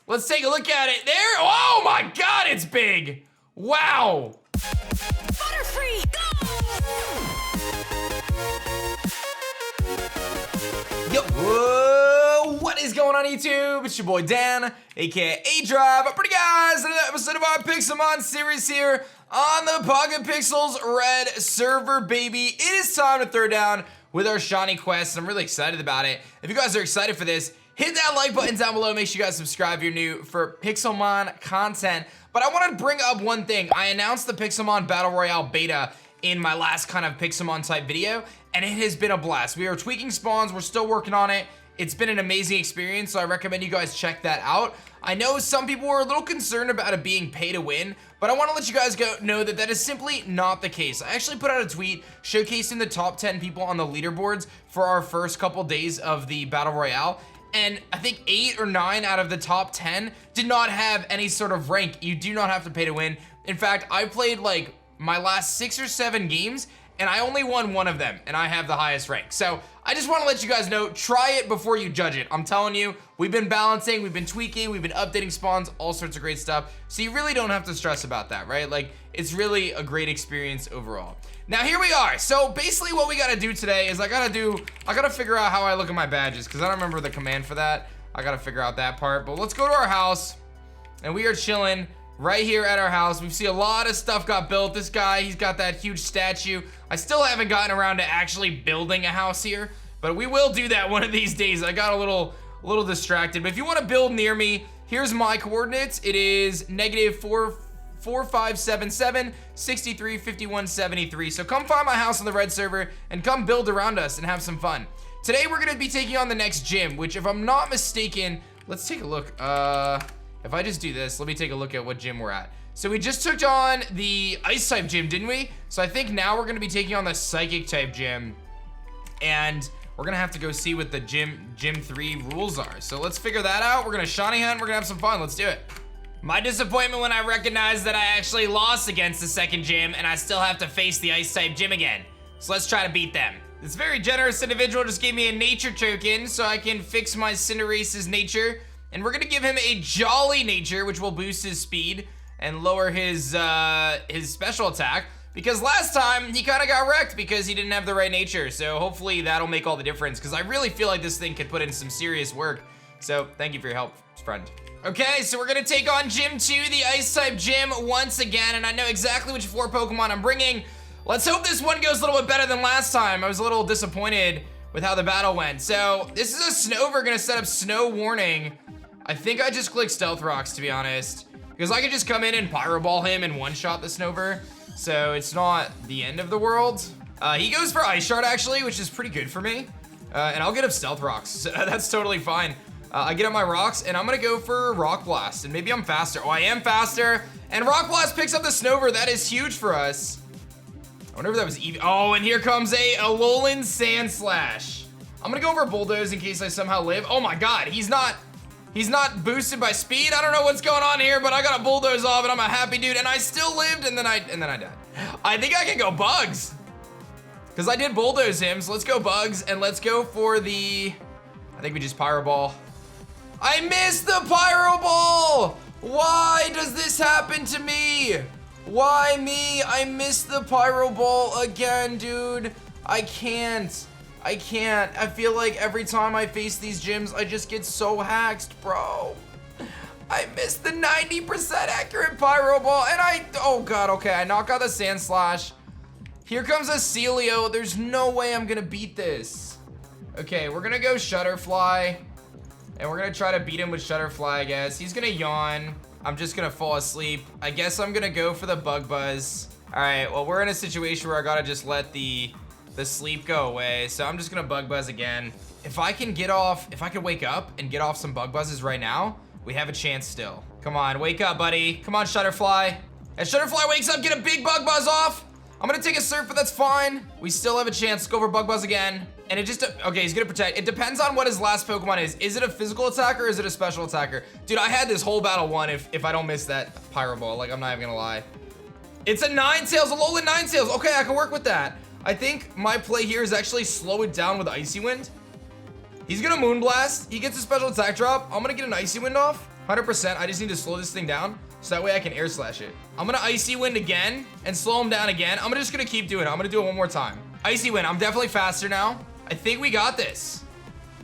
Let's take a look at it. There, oh my God, it's big. Wow. Butterfree, go! Yo, whoa, what is going on YouTube? It's your boy Dan, aka aDrive. Pretty guys, another episode of our Pixelmon series here on the PocketPixels Red Server, baby. It is time to throw down with our shiny quest. I'm really excited about it. If you guys are excited for this, hit that like button down below. Make sure you guys subscribe if you're new for Pixelmon content. But I want to bring up one thing. I announced the Pixelmon Battle Royale beta in my last kind of Pixelmon type video, and it has been a blast. We are tweaking spawns, we're still working on it. It's been an amazing experience, so I recommend you guys check that out. I know some people were a little concerned about it being pay to win, but I want to let you guys know that that is simply not the case. I actually put out a tweet showcasing the top 10 people on the leaderboards for our first couple days of the Battle Royale, and I think 8 or 9 out of the top 10 did not have any sort of rank. You do not have to pay to win. In fact, I played like my last 6 or 7 games, and I only won one of them, and I have the highest rank. So I just want to let you guys know, try it before you judge it. I'm telling you, we've been balancing, we've been tweaking, we've been updating spawns, all sorts of great stuff. So you really don't have to stress about that, right? Like, it's really a great experience overall. Now here we are. So basically what we gotta do today is I gotta figure out how I look at my badges, because I don't remember the command for that. I gotta figure out that part. But let's go to our house, and we are chilling right here at our house. We see a lot of stuff got built. This guy, he's got that huge statue. I still haven't gotten around to actually building a house here, but we will do that one of these days. I got a little distracted, but if you want to build near me, here's my coordinates. It is -44577 63 51 73. So come find my house on the red server and come build around us and have some fun. Today we're gonna be taking on the next gym, which if I'm not mistaken, let's take a look. If I just do this, let me take a look at what gym we're at. So we just took on the ice type gym, didn't we? So I think now we're gonna be taking on the psychic type gym, and we're gonna have to go see what the gym 3 rules are. So let's figure that out. We're gonna shiny hunt, we're gonna have some fun, let's do it. My disappointment when I recognized that I actually lost against the second gym and I still have to face the ice type gym again. So let's try to beat them. This very generous individual just gave me a nature token so I can fix my Cinderace's nature. And we're gonna give him a jolly nature, which will boost his speed and lower his special attack, because last time he kind of got wrecked because he didn't have the right nature. So hopefully that'll make all the difference, because I really feel like this thing could put in some serious work. So thank you for your help, friend. Okay, so we're gonna take on Gym 2, the ice type gym, once again, and I know exactly which 4 Pokemon I'm bringing. Let's hope this one goes a little bit better than last time. I was a little disappointed with how the battle went. So this is a Snover, gonna set up snow warning. I think I just clicked Stealth Rocks, to be honest, because I could just come in and Pyro Ball him and one-shot the Snover, so it's not the end of the world. He goes for Ice Shard, actually, which is pretty good for me, and I'll get up Stealth Rocks, so that's totally fine. I get up my rocks, and I'm gonna go for Rock Blast, and maybe I'm faster. Oh, I am faster, and Rock Blast picks up the Snover. That is huge for us. I wonder if that was even. Oh, and here comes a Alolan Sand Slash. I'm gonna go over Bulldoze in case I somehow live. Oh my God, he's not boosted by speed. I don't know what's going on here, but I got a Bulldoze off and I'm a happy dude, and I still lived, and then I died. I think I can go Bugs, because I did Bulldoze him, so let's go Bugs, and let's go for the, I think we just Pyro Ball. I missed the Pyro Ball! Why does this happen to me? Why me? I missed the Pyro Ball again, dude. I can't. I feel like every time I face these gyms, I just get so hacked, bro. I missed the 90% accurate Pyro Ball, and oh God, okay, I knock out the Sand Slash. Here comes a Celio. There's no way I'm gonna beat this. Okay, we're gonna go Shutterfly, and we're gonna try to beat him with Shutterfly, I guess. He's gonna yawn. I'm just gonna fall asleep. I guess I'm gonna go for the Bug Buzz. All right, well, we're in a situation where I gotta just let the sleep go away, so I'm just gonna Bug Buzz again. If I can wake up and get off some Bug Buzzes right now, we have a chance still. Come on, wake up, buddy. Come on, Shutterfly. As Shutterfly wakes up, get a big Bug Buzz off. I'm gonna take a Surf, but that's fine. We still have a chance. Let's go for Bug Buzz again. And it just, okay, he's gonna protect. It depends on what his last Pokemon is. Is it a physical attacker or is it a special attacker? Dude, I had this whole battle won if I don't miss that Pyro Ball. Like, I'm not even gonna lie. It's a Ninetales, a Alolan Ninetales. Okay, I can work with that. I think my play here is actually slow it down with Icy Wind. He's gonna Moonblast. He gets a special attack drop. I'm gonna get an Icy Wind off. 100%. I just need to slow this thing down so that way I can air slash it. I'm gonna icy wind again and slow him down again. I'm just gonna keep doing it. I'm gonna do it one more time. Icy wind. I'm definitely faster now. I think we got this.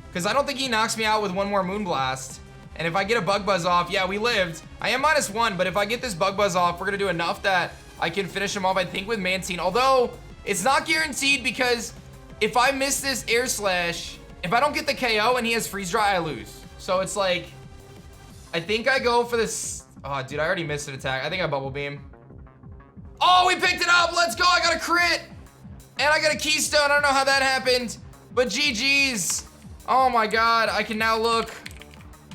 Because I don't think he knocks me out with one more Moonblast. And if I get a Bug Buzz off, yeah, we lived. I am -1, but if I get this Bug Buzz off, we're gonna do enough that I can finish him off, I think, with Mantine. Although, it's not guaranteed because if I miss this air slash, if I don't get the KO and he has freeze dry, I lose. So it's like, I think I go for this. Oh, dude, I already missed an attack. I think I Bubble Beam. Oh, we picked it up. Let's go. I got a crit. And I got a Keystone. I don't know how that happened, but GG's. Oh my God. I can now look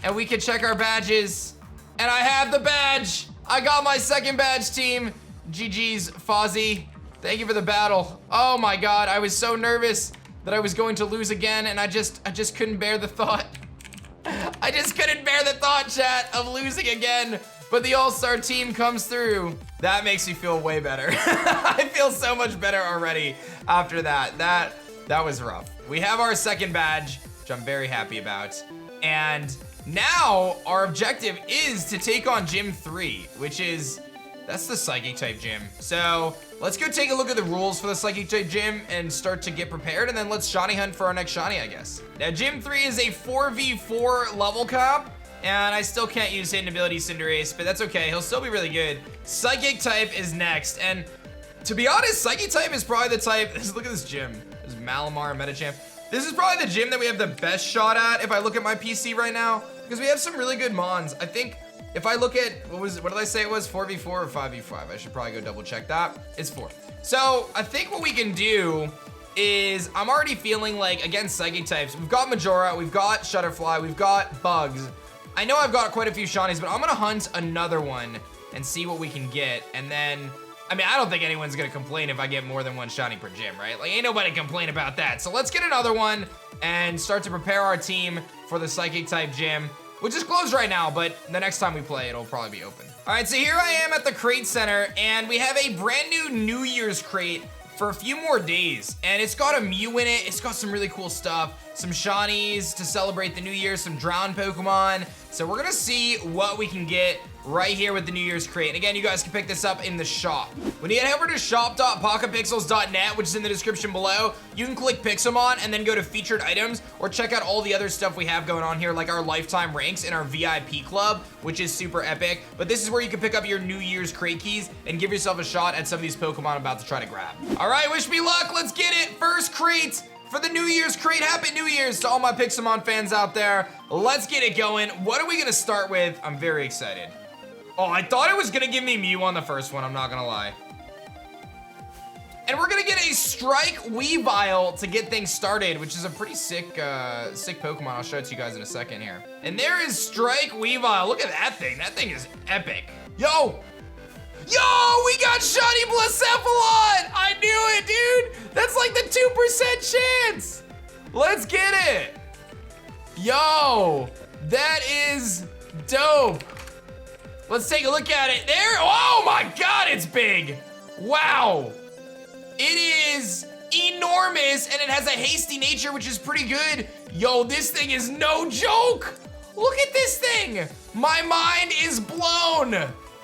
and we can check our badges. And I have the badge. I got my second badge, team. GG's, Fozzie. Thank you for the battle. Oh my God. I was so nervous that I was going to lose again, and I just couldn't bear the thought. I just couldn't bear the thought, chat, of losing again. But the all-star team comes through. That makes me feel way better. I feel so much better already after that. That was rough. We have our second badge, which I'm very happy about. And now our objective is to take on Gym 3, which is, that's the Psychic type gym. So let's go take a look at the rules for the Psychic type gym and start to get prepared, and then let's shiny hunt for our next shiny, I guess. Now, Gym 3 is a 4v4 level cap, and I still can't use Hidden Ability Cinderace, but that's okay. He'll still be really good. Psychic type is next, and to be honest, Psychic type is probably the type. Look at this gym. There's Malamar and Metachamp. This is probably the gym that we have the best shot at if I look at my PC right now, because we have some really good mons. I think if I look at, what did I say it was? 4v4 or 5v5? I should probably go double check that. It's 4. So I think what we can do is, I'm already feeling like, against Psychic types, we've got Majora, we've got Shutterfly, we've got Bugs. I know I've got quite a few shinies, but I'm gonna hunt another one and see what we can get. And then, I mean, I don't think anyone's gonna complain if I get more than one shiny per gym, right? Like, ain't nobody complain about that. So let's get another one and start to prepare our team for the Psychic type gym, which is closed right now, but the next time we play, it'll probably be open. All right, so here I am at the crate center, and we have a brand new New Year's crate for a few more days, and it's got a Mew in it. It's got some really cool stuff, some shinies to celebrate the new year, some drowned Pokemon. So we're gonna see what we can get right here with the New Year's crate. And again, you guys can pick this up in the shop. When you head over to shop.pocketpixels.net, which is in the description below, you can click Pixelmon and then go to featured items, or check out all the other stuff we have going on here, like our lifetime ranks and our VIP club, which is super epic. But this is where you can pick up your New Year's crate keys and give yourself a shot at some of these Pokemon I'm about to try to grab. All right, wish me luck. Let's get it. First crate for the New Year's crate. Happy New Year's to all my Pixelmon fans out there. Let's get it going. What are we gonna start with? I'm very excited. Oh, I thought it was gonna give me Mew on the first one, I'm not gonna lie. And we're gonna get a Strike Weavile to get things started, which is a pretty sick Pokemon. I'll show it to you guys in a second here. And there is Strike Weavile. Look at that thing. That thing is epic. Yo, we got shiny Blacephalon! I knew it, dude! That's like the 2% chance! Let's get it! Yo, that is dope. Let's take a look at it. There, oh my God, it's big. Wow. It is enormous, and it has a hasty nature, which is pretty good. Yo, this thing is no joke. Look at this thing. My mind is blown.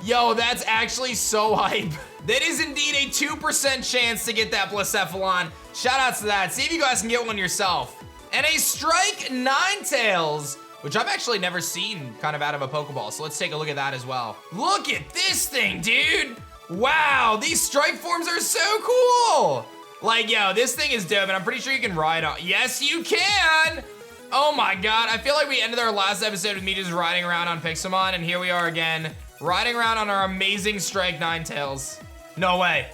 Yo, that's actually so hype. That is indeed a 2% chance to get that Blacephalon. Shout outs to that. See if you guys can get one yourself. And a Strike Ninetales, which I've actually never seen kind of out of a Pokeball. So let's take a look at that as well. Look at this thing, dude. Wow, these strike forms are so cool. Like, yo, this thing is dope, and I'm pretty sure you can ride on. Yes, you can. Oh my God, I feel like we ended our last episode with me just riding around on Pixelmon, and here we are again, riding around on our amazing Strike Ninetales. No way.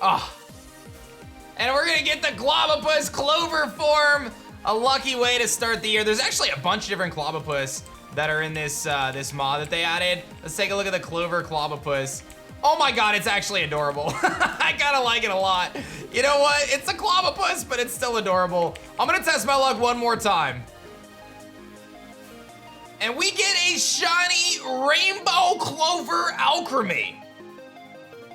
Oh. And we're gonna get the Clobopus Clover form. A lucky way to start the year. There's actually a bunch of different Clobopus that are in this this mod that they added. Let's take a look at the Clover Clobopus. Oh my God, it's actually adorable. I kinda like it a lot. You know what? It's a Clobopus, but it's still adorable. I'm gonna test my luck one more time. And we get a shiny Rainbow Clover Alchemy.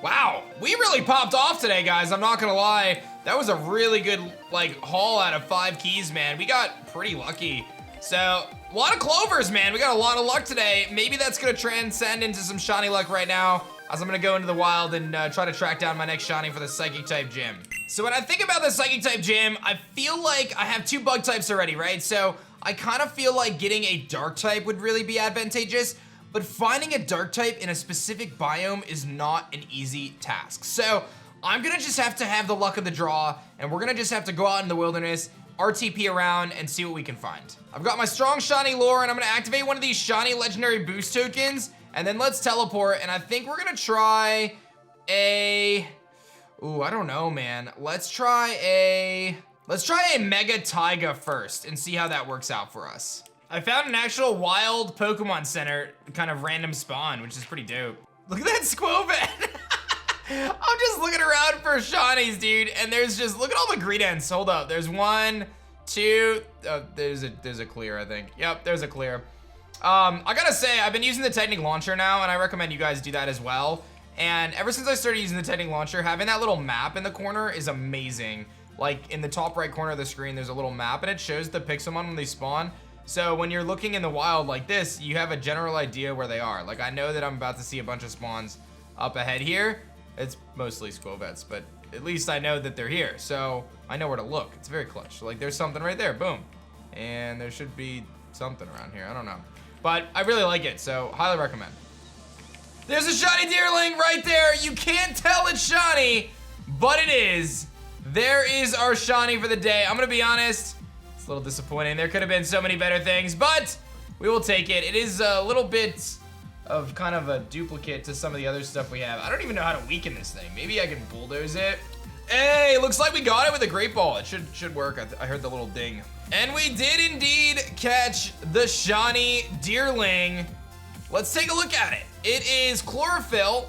Wow, we really popped off today, guys. I'm not gonna lie. That was a really good, like, haul out of 5 keys, man. We got pretty lucky So, a lot of clovers, man. We got a lot of luck today. Maybe that's gonna transcend into some shiny luck right now, as I'm gonna go into the wild and try to track down my next shiny for the psychic type gym. So when I think about the psychic type gym, I feel like I have 2 bug types already, right? So I kind of feel like getting a dark type would really be advantageous, but finding a dark type in a specific biome is not an easy task. So I'm gonna just have to have the luck of the draw, and we're gonna just have to go out in the wilderness, RTP around, and see what we can find. I've got my strong shiny lure, and I'm gonna activate one of these shiny legendary boost tokens, and then let's teleport, and I think we're gonna try a... Ooh, I don't know, man. Let's try a Mega Taiga first and see how that works out for us. I found an actual wild Pokemon Center kind of random spawn, which is pretty dope. Look at that Squovet. I'm just looking around for shinies, dude, and there's just, look at all the Greedents. Hold up, there's 1, 2, there's a clear, I think. Yep, there's a clear. I gotta say, I've been using the Technic Launcher now, and I recommend you guys do that as well. And ever since I started using the Technic Launcher, having that little map in the corner is amazing. Like, in the top right corner of the screen, there's a little map, and it shows the Pixelmon when they spawn. So when you're looking in the wild like this, you have a general idea where they are. Like, I know that I'm about to see a bunch of spawns up ahead here. It's mostly Squovets, but at least I know that they're here. So I know where to look. It's very clutch. Like, there's something right there, boom. And there should be something around here, I don't know. But I really like it, so highly recommend. There's a shiny Deerling right there. You can't tell it's shiny, but it is. There is our shiny for the day. I'm gonna be honest, it's a little disappointing. There could have been so many better things, but we will take it. It is a little bit of kind of a duplicate to some of the other stuff we have. I don't even know how to weaken this thing. Maybe I can bulldoze it. Hey, looks like we got it with a great ball. It should work. I heard the little ding. And we did indeed catch the shiny Deerling. Let's take a look at it. It is chlorophyll,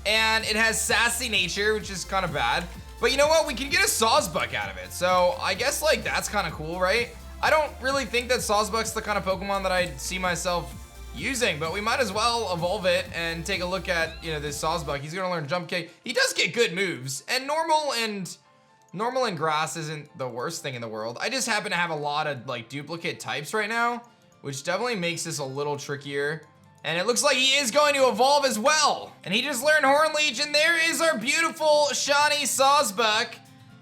and it has sassy nature, which is kind of bad. But you know what? We can get a Sawsbuck out of it. So I guess like that's kind of cool, right? I don't really think that Sawsbuck's the kind of Pokemon that I see myself using, but we might as well evolve it and take a look at, you know, this Sawsbuck. He's gonna learn Jump Kick. He does get good moves, and normal and grass isn't the worst thing in the world. I just happen to have a lot of like duplicate types right now, which definitely makes this a little trickier. And it looks like he is going to evolve as well. And he just learned Horn Leech, and there is our beautiful shiny Sawsbuck,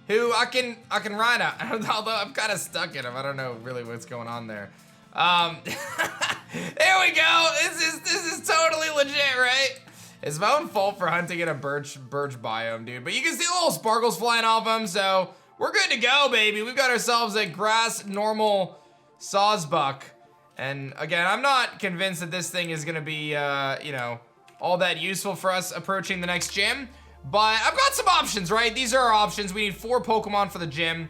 who I can ride out. Although I'm kind of stuck in him. I don't know really what's going on there. There we go. This is totally legit, right? It's my own fault for hunting in a birch biome, dude. But you can see the little sparkles flying off him, so we're good to go, baby. We've got ourselves a grass normal Sawsbuck. And again, I'm not convinced that this thing is gonna be, you know, all that useful for us approaching the next gym. But I've got some options, right? These are our options. We need 4 Pokemon for the gym.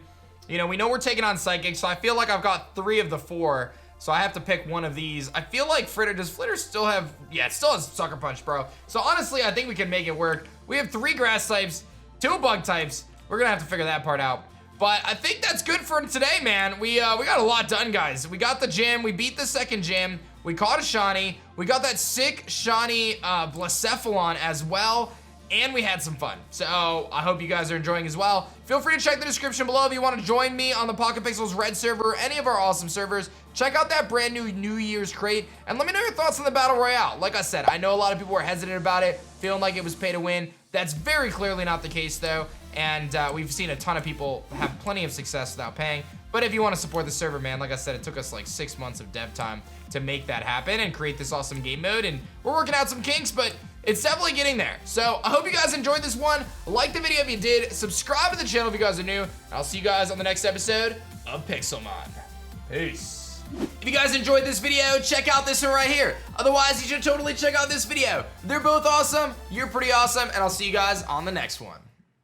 You know, we know we're taking on Psychic, so I feel like I've got 3 of the 4. So I have to pick one of these. I feel like Fritter, does Flitter still have, yeah, it still has Sucker Punch, bro. So honestly, I think we can make it work. We have 3 grass types, 2 bug types. We're gonna have to figure that part out. But I think that's good for today, man. We got a lot done, guys. We got the gym, we beat the second gym, we caught a shiny, we got that sick shiny Blacephalon as well, and we had some fun. So I hope you guys are enjoying as well. Feel free to check the description below if you want to join me on the PocketPixels Red Server or any of our awesome servers. Check out that brand new New Year's crate, and let me know your thoughts on the Battle Royale. Like I said, I know a lot of people were hesitant about it, feeling like it was pay to win. That's very clearly not the case, though. And we've seen a ton of people have plenty of success without paying. But if you want to support the server, man, like I said, it took us like 6 months of dev time to make that happen and create this awesome game mode. And we're working out some kinks, but it's definitely getting there. So I hope you guys enjoyed this one. Like the video if you did. Subscribe to the channel if you guys are new. And I'll see you guys on the next episode of Pixelmon. Peace. If you guys enjoyed this video, check out this one right here. Otherwise, you should totally check out this video. They're both awesome. You're pretty awesome. And I'll see you guys on the next one.